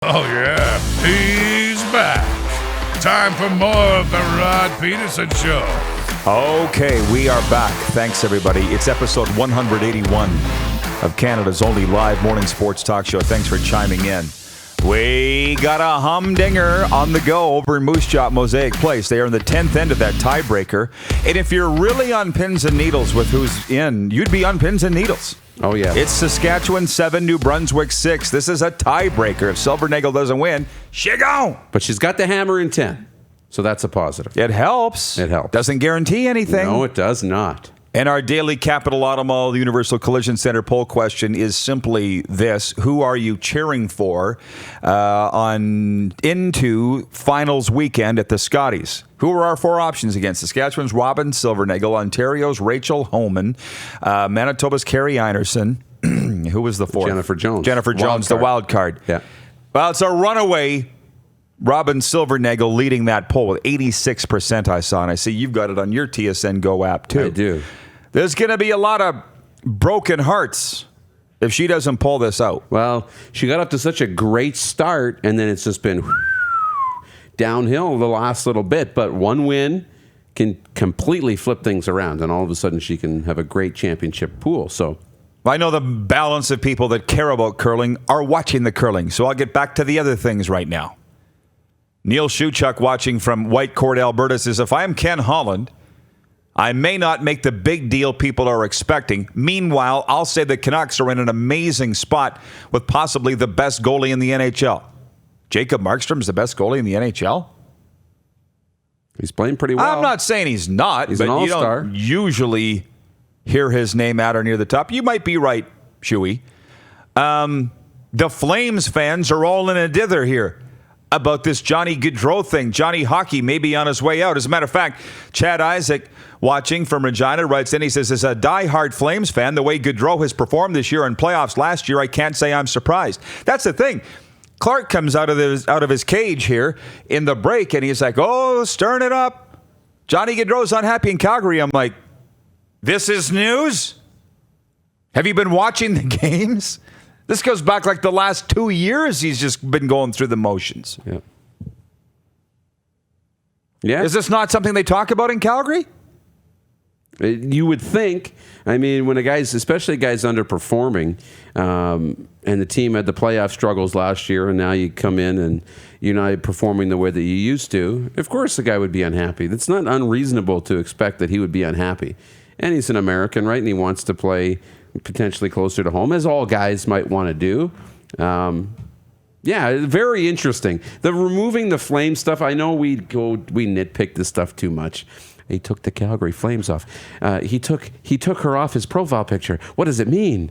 Oh, yeah, he's back. Time for more of the Rod Pedersen Show. Okay, we are back. Thanks, everybody. It's episode 181 of Canada's only live morning sports talk show. Thanks for chiming in. We got a humdinger on the go over in Moose Jaw Mosaic Place. They are in the 10th end of that tiebreaker. And if you're really on pins and needles with who's in, you'd be on pins and needles. Oh, yeah. It's Saskatchewan 7, New Brunswick 6. This is a tiebreaker. If Silvernagle doesn't win, she gone. But she's got the hammer in 10, so that's a positive. It helps. It helps. Doesn't guarantee anything. No, it does not. And our daily Capital Automall Universal Collision Center poll question is simply this: who are you cheering for on into finals weekend at the Scotties? Who are our four options again? Saskatchewan's Robin Silvernagle, Ontario's Rachel Homan, Manitoba's Carrie Einerson. Who was the fourth? Jennifer Jones. Jennifer Jones, the wild card. Yeah. Well, it's a runaway. Robin Silvernagle leading that poll with 86%, I saw. And I see you've got it on your TSN Go app, too. I do. There's going to be a lot of broken hearts if she doesn't pull this out. Well, she got up to such a great start, and then it's just been downhill the last little bit. But one win can completely flip things around, and all of a sudden she can have a great championship pool. So I know the balance of people that care about curling are watching the curling, so I'll get back to the other things right now. Neil Shuchuk watching from Whitecourt, Alberta says, if I am Ken Holland, I may not make the big deal people are expecting. Meanwhile, I'll say the Canucks are in an amazing spot with possibly the best goalie in the NHL. Jacob Markstrom's the best goalie in the NHL? he's playing pretty well. I'm not saying he's not, He's but an you all-star. don't usually hear his name at or near the top. You might be right, Shuey. The Flames fans are all in a dither here about this Johnny Gaudreau thing. Johnny Hockey may be on his way out. As a matter of fact, Chad Isaac, watching from Regina, writes in, he says, as a diehard Flames fan, the way Gaudreau has performed this year in playoffs last year, I can't say I'm surprised. That's the thing. Clark comes out of his cage here in the break, and he's like, oh, stirring it up. Johnny Gaudreau's unhappy in Calgary. I'm like, this is news? Have you been watching the games? This goes back like the last 2 years. He's just been going through the motions. Yeah. Yeah. Is this not something they talk about in Calgary? You would think. I mean, when especially guys underperforming, and the team had the playoff struggles last year, and now you come in and you're not performing the way that you used to, of course the guy would be unhappy. It's not unreasonable to expect that he would be unhappy. And he's an American, right? And he wants to play potentially closer to home, as all guys might want to do. Yeah, very interesting. The removing the flame stuff, I know we nitpick this stuff too much. He took the Calgary Flames off. He took her off his profile picture. What does it mean?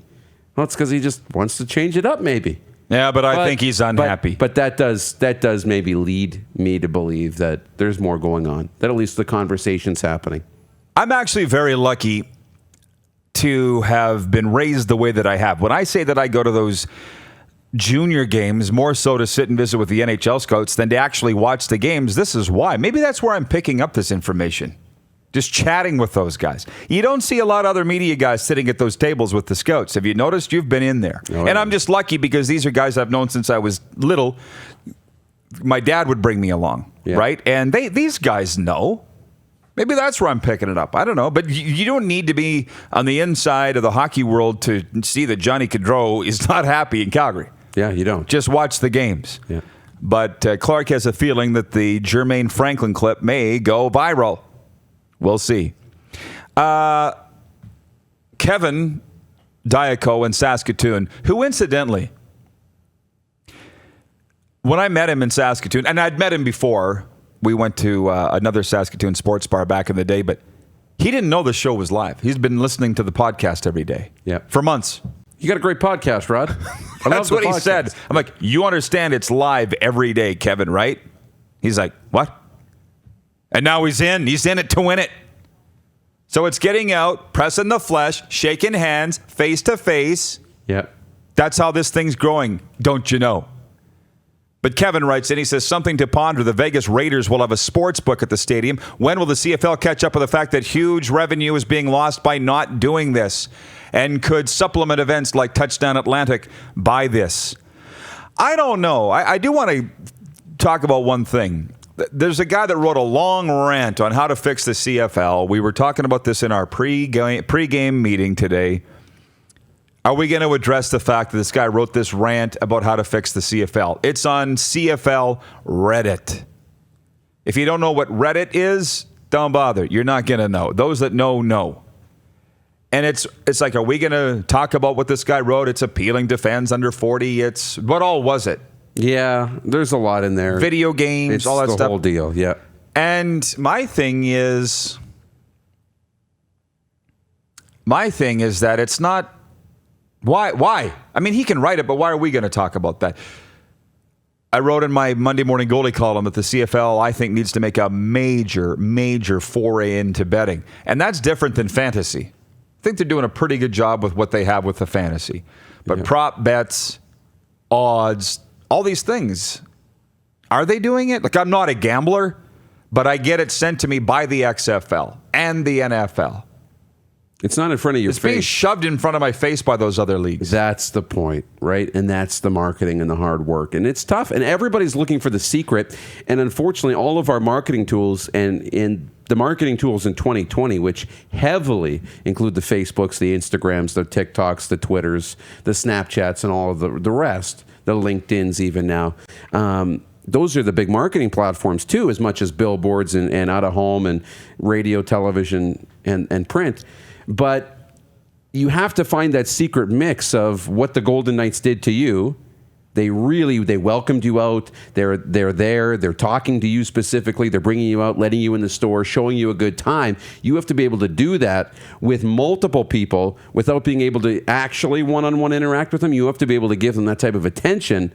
Well, it's because he just wants to change it up, maybe. Yeah, but I think he's unhappy. But that does maybe lead me to believe that there's more going on. That at least the conversation's happening. I'm actually very lucky to have been raised the way that I have. When I say that I go to those junior games, more so to sit and visit with the NHL scouts than to actually watch the games, this is why. Maybe that's where I'm picking up this information. Just chatting with those guys. You don't see a lot of other media guys sitting at those tables with the scouts. Have you noticed? You've been in there. Oh, and I'm just lucky because these are guys I've known since I was little. My dad would bring me along, right? And these guys know. Maybe that's where I'm picking it up. I don't know. But you don't need to be on the inside of the hockey world to see that Johnny Gaudreau is not happy in Calgary. Yeah, you don't. Just watch the games. Yeah. But Clark has a feeling that the Jermaine Franklin clip may go viral. We'll see. Kevin Diaco in Saskatoon, who incidentally, when I met him in Saskatoon, and I'd met him before, we went to another Saskatoon sports bar back in the day, but he didn't know the show was live. He's been listening to the podcast every day for months. You got a great podcast, Rod. That's what he said. I'm like, you understand it's live every day, Kevin, right? He's like, what? And now he's in it to win it. So it's getting out, pressing the flesh, shaking hands, face to face. Yeah. That's how this thing's growing, don't you know? But Kevin writes in, he says, something to ponder. The Vegas Raiders will have a sports book at the stadium. When will the CFL catch up with the fact that huge revenue is being lost by not doing this? And could supplement events like Touchdown Atlantic buy this? I don't know. I do want to talk about one thing. There's a guy that wrote a long rant on how to fix the CFL. We were talking about this in our pre-game meeting today. Are we going to address the fact that this guy wrote this rant about how to fix the CFL? It's on CFL Reddit. If you don't know what Reddit is, don't bother. You're not going to know. Those that know. And it's like, are we going to talk about what this guy wrote? It's appealing to fans under 40. What all was it? Yeah, there's a lot in there. Video games, all that the stuff. Whole deal, yeah. And my thing is that it's not. Why? I mean, he can write it, but why are we going to talk about that? I wrote in my Monday Morning Goalie column that the CFL, I think, needs to make a major foray into betting. And that's different than fantasy. I think they're doing a pretty good job with what they have with the fantasy. But prop bets, odds, all these things, are they doing it? Like, I'm not a gambler, but I get it sent to me by the XFL and the NFL. It's not in front of your face. It's being shoved in front of my face by those other leagues. That's the point, right? And that's the marketing and the hard work. And it's tough. And everybody's looking for the secret. And unfortunately, all of our marketing tools and the marketing tools in 2020, which heavily include the Facebooks, the Instagrams, the TikToks, the Twitters, the Snapchats, and all of the rest, the LinkedIns even now. Those are the big marketing platforms too, as much as billboards and out of home and radio, television, and print. But you have to find that secret mix of what the Golden Knights did to you. They welcomed you out. They're there. They're talking to you specifically. They're bringing you out, letting you in the store, showing you a good time. You have to be able to do that with multiple people without being able to actually one-on-one interact with them. You have to be able to give them that type of attention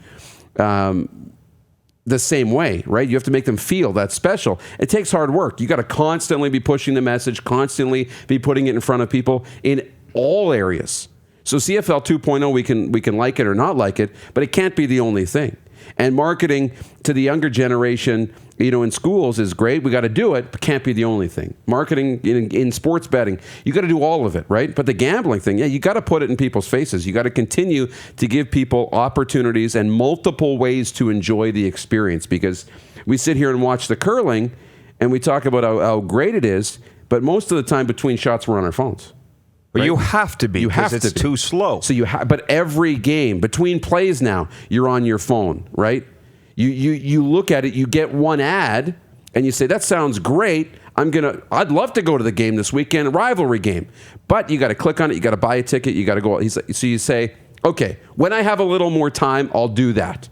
the same way, right? You have to make them feel that special. It takes hard work. You got to constantly be pushing the message, constantly be putting it in front of people in all areas. So CFL 2.0, we can like it or not like it, but it can't be the only thing. And marketing to the younger generation, in schools is great. We got to do it, but can't be the only thing. Marketing in sports betting, you got to do all of it, right? But the gambling thing, you got to put it in people's faces. You got to continue to give people opportunities and multiple ways to enjoy the experience, because we sit here and watch the curling and we talk about how great it is, but most of the time between shots we're on our phones. But right? you have to be, because it's too slow. So but every game between plays now, you're on your phone, right? You look at it, you get one ad, and you say, that sounds great. I'd love to go to the game this weekend, a rivalry game. But you got to click on it, you got to buy a ticket, you got to go. So you say, okay, when I have a little more time, I'll do that.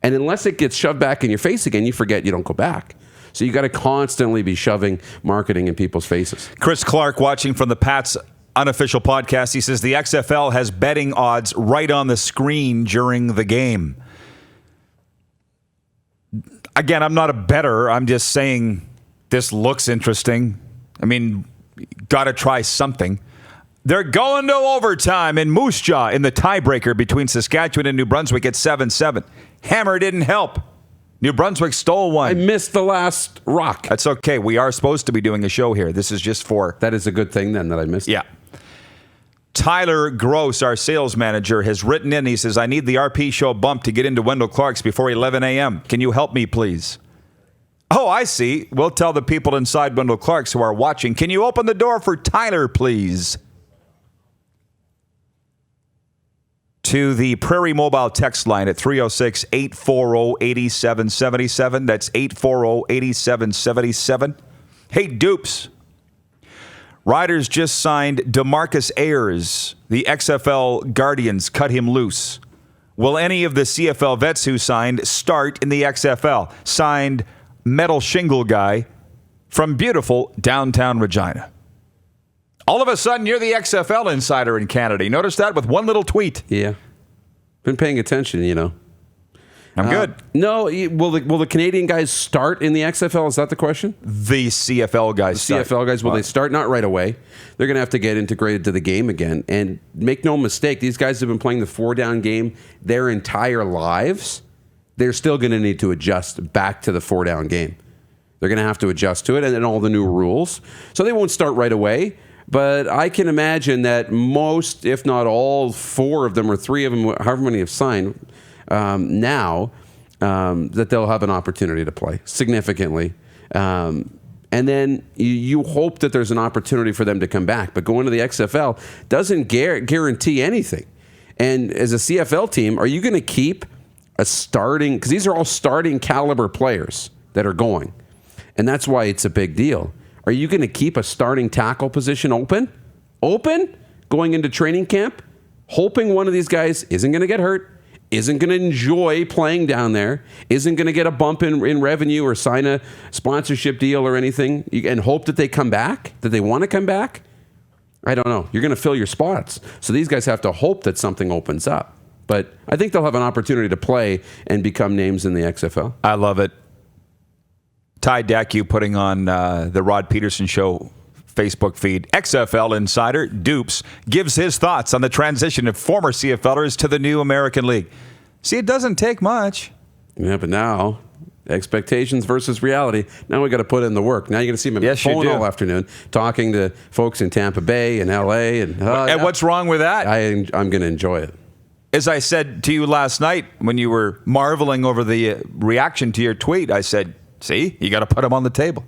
And unless it gets shoved back in your face again, you forget, you don't go back. So you got to constantly be shoving marketing in people's faces. Chris Clark, watching from the Pats unofficial podcast, he says the XFL has betting odds right on the screen during the game. Again, I'm not a bettor. I'm just saying this looks interesting. I mean, got to try something. They're going to overtime in Moose Jaw in the tiebreaker between Saskatchewan and New Brunswick at 7-7. Hammer didn't help. New Brunswick stole one. I missed the last rock. That's okay. We are supposed to be doing a show here. This is just for... That is a good thing then that I missed. Yeah. Tyler Gross, our sales manager, has written in. He says, I need the RP show bump to get into Wendell Clark's before 11 a.m. Can you help me, please? Oh, I see. We'll tell the people inside Wendell Clark's who are watching. Can you open the door for Tyler, please? To the Prairie Mobile text line at 306-840-8777. That's 840-8777. Hey, Dupes. Riders just signed DeMarcus Ayers. The XFL Guardians cut him loose. Will any of the CFL vets who signed start in the XFL? Signed Metal Shingle Guy from beautiful downtown Regina. All of a sudden, you're the XFL insider in Canada. You notice that with one little tweet? Yeah. Been paying attention, I'm good. No, will the Canadian guys start in the XFL? Is that the question? The CFL guys start. CFL guys, will they start? Not right away. They're going to have to get integrated to the game again. And make no mistake, these guys have been playing the 4-down game their entire lives. They're still going to need to adjust back to the 4-down game. They're going to have to adjust to it and then all the new rules. So they won't start right away. But I can imagine that most, if not all, 4 of them or 3 of them, however many have signed, now that they'll have an opportunity to play significantly. And then you hope that there's an opportunity for them to come back. But going to the XFL doesn't guarantee anything. And as a CFL team, are you going to keep a starting, because these are all starting caliber players that are going. And that's why it's a big deal. Are you going to keep a starting tackle position open going into training camp, hoping one of these guys isn't going to get hurt, isn't going to enjoy playing down there, isn't going to get a bump in revenue or sign a sponsorship deal or anything, and hope that they come back, that they want to come back? I don't know. You're going to fill your spots. So these guys have to hope that something opens up. But I think they'll have an opportunity to play and become names in the XFL. I love it. Ty Dacu putting on the Rod Pedersen Show Facebook feed. XFL insider Dupes gives his thoughts on the transition of former CFLers to the new American League. See, it doesn't take much. Yeah, but now, expectations versus reality. Now we got to put in the work. Now you're going to see me on my phone all afternoon talking to folks in Tampa Bay and LA. And what's wrong with that? I'm going to enjoy it. As I said to you last night when you were marveling over the reaction to your tweet, I said, see, you got to put them on the table.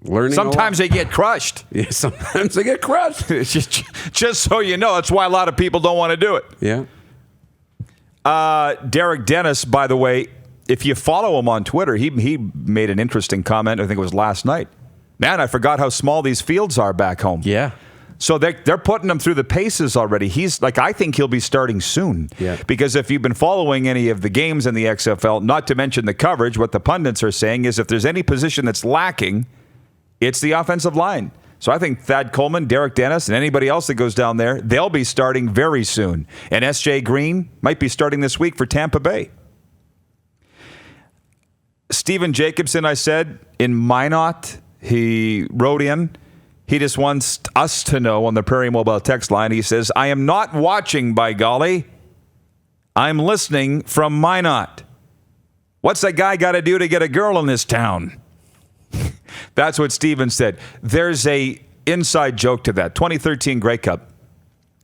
Sometimes they get crushed. Yeah, sometimes they get crushed. It's just so you know, that's why a lot of people don't want to do it. Yeah. Derek Dennis, by the way, if you follow him on Twitter, he made an interesting comment. I think it was last night. Man, I forgot how small these fields are back home. Yeah. So they're putting him through the paces already. He's like, I think he'll be starting soon. Yeah. Because if you've been following any of the games in the XFL, not to mention the coverage, what the pundits are saying is if there's any position that's lacking, it's the offensive line. So I think Thad Coleman, Derek Dennis, and anybody else that goes down there, they'll be starting very soon. And S.J. Green might be starting this week for Tampa Bay. Stephen Jacobson, I said, in Minot, he wrote in. He just wants us to know on the Prairie Mobile text line. He says, I am not watching, by golly. I'm listening from Minot. What's that guy got to do to get a girl in this town? That's what Steven said. There's a inside joke to that. 2013 Grey Cup.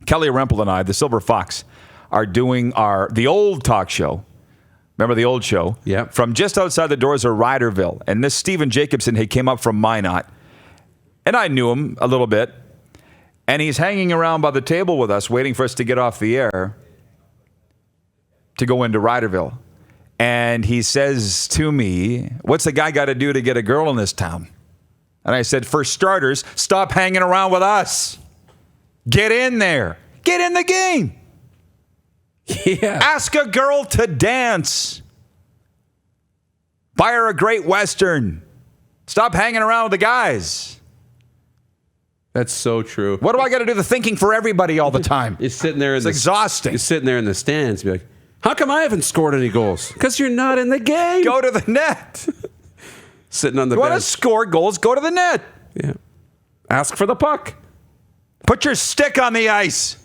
Kelly Rempel and I, the Silver Fox, are doing the old talk show. Remember the old show? Yeah. From just outside the doors of Ryderville. And this Stephen Jacobson, he came up from Minot. And I knew him a little bit. And he's hanging around by the table with us, waiting for us to get off the air to go into Ryderville. And he says to me, what's the guy got to do to get a girl in this town? And I said, for starters, stop hanging around with us. Get in there. Get in the game. Yeah. Ask a girl to dance. Buy her a Great Western. Stop hanging around with the guys. That's so true. What do I got to do the thinking for everybody all the time? You're sitting there. It's exhausting. You're sitting there in the stands. Be like, how come I haven't scored any goals? Because you're not in the game. Go to the net. Sitting on the bench. bench. Want to score goals? Go to the net. Yeah. Ask for the puck. Put your stick on the ice.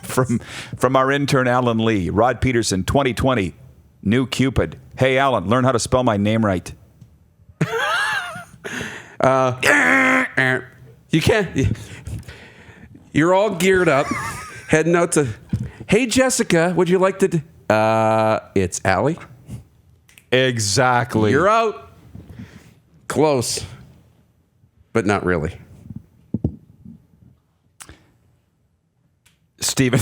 From our intern, Alan Lee. Rod Pedersen, 2020. New Cupid. Hey, Alan, learn how to spell my name right. You can't. You're all geared up, heading out to. Hey, Jessica, would you like to? It's Allie. Exactly. You're out. Close, but not really. Steven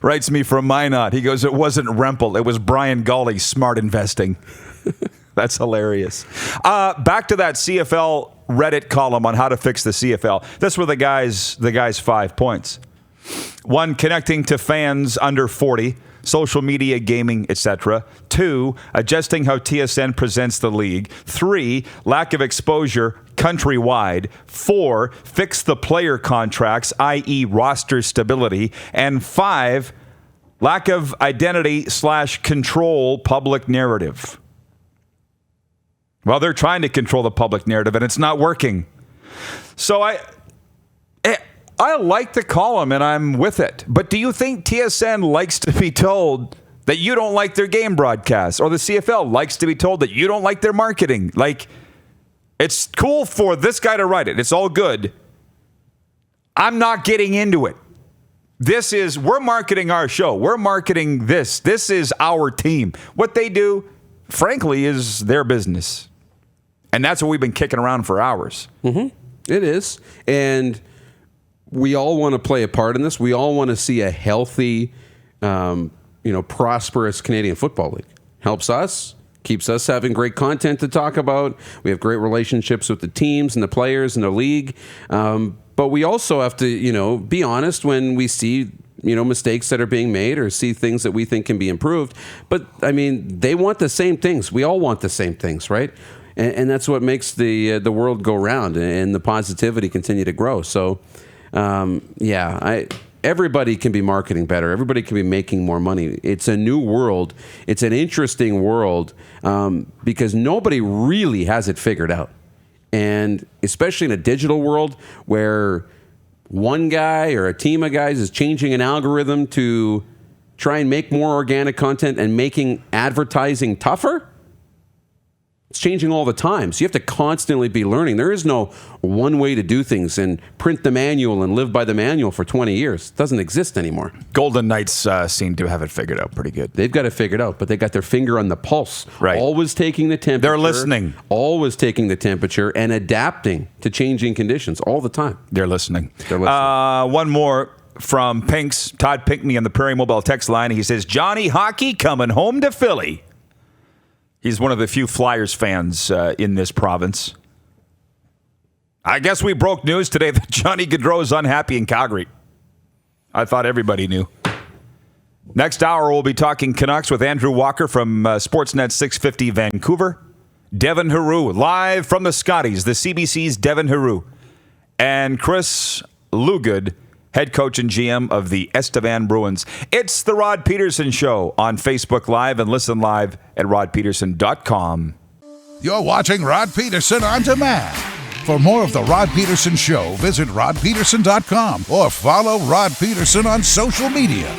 writes me from Minot. He goes, it wasn't Rempel. It was Brian Golly, smart investing. That's hilarious. Back to that CFL Reddit column on how to fix the CFL. This were the guys' 5 points. 1, connecting to fans under 40, social media, gaming, etc. 2, adjusting how TSN presents the league. 3, lack of exposure countrywide. 4, fix the player contracts, i.e. roster stability. And 5, lack of identity/control public narrative. Well, they're trying to control the public narrative, and it's not working. So I like the column, and I'm with it. But do you think TSN likes to be told that you don't like their game broadcasts, or the CFL likes to be told that you don't like their marketing? Like, it's cool for this guy to write it. It's all good. I'm not getting into it. we're marketing our show. We're marketing this. This is our team. What they do, frankly, is their business. And that's what we've been kicking around for hours. Mm-hmm. It is. And we all want to play a part in this. We all want to see a healthy, prosperous Canadian Football League. Helps us, keeps us having great content to talk about. We have great relationships with the teams and the players and the league. But we also have to, be honest when we see, mistakes that are being made or see things that we think can be improved. But, they want the same things. We all want the same things, right? And that's what makes the world go round and the positivity continue to grow. So, everybody can be marketing better. Everybody can be making more money. It's a new world. It's an interesting world because nobody really has it figured out. And especially in a digital world where one guy or a team of guys is changing an algorithm to try and make more organic content and making advertising tougher, it's changing all the time. So you have to constantly be learning. There is no one way to do things and print the manual and live by the manual for 20 years. It doesn't exist anymore. Golden Knights seem to have it figured out pretty good. They've got it figured out, but they got their finger on the pulse. Right. Always taking the temperature. They're listening. Always taking the temperature and adapting to changing conditions all the time. They're listening. One more from Pinks. Todd Pinkney on the Prairie Mobile text line. He says, Johnny Hockey coming home to Philly. He's one of the few Flyers fans in this province. I guess we broke news today that Johnny Gaudreau is unhappy in Calgary. I thought everybody knew. Next hour, we'll be talking Canucks with Andrew Walker from Sportsnet 650 Vancouver. Devin Heroux, live from the Scotties, the CBC's Devin Heroux. And Chris Lugood, head coach and GM of the Estevan Bruins. It's the Rod Pedersen Show on Facebook Live and listen live at rodpedersen.com. You're watching Rod Pedersen on demand. For more of the Rod Pedersen Show, visit rodpedersen.com or follow Rod Pedersen on social media.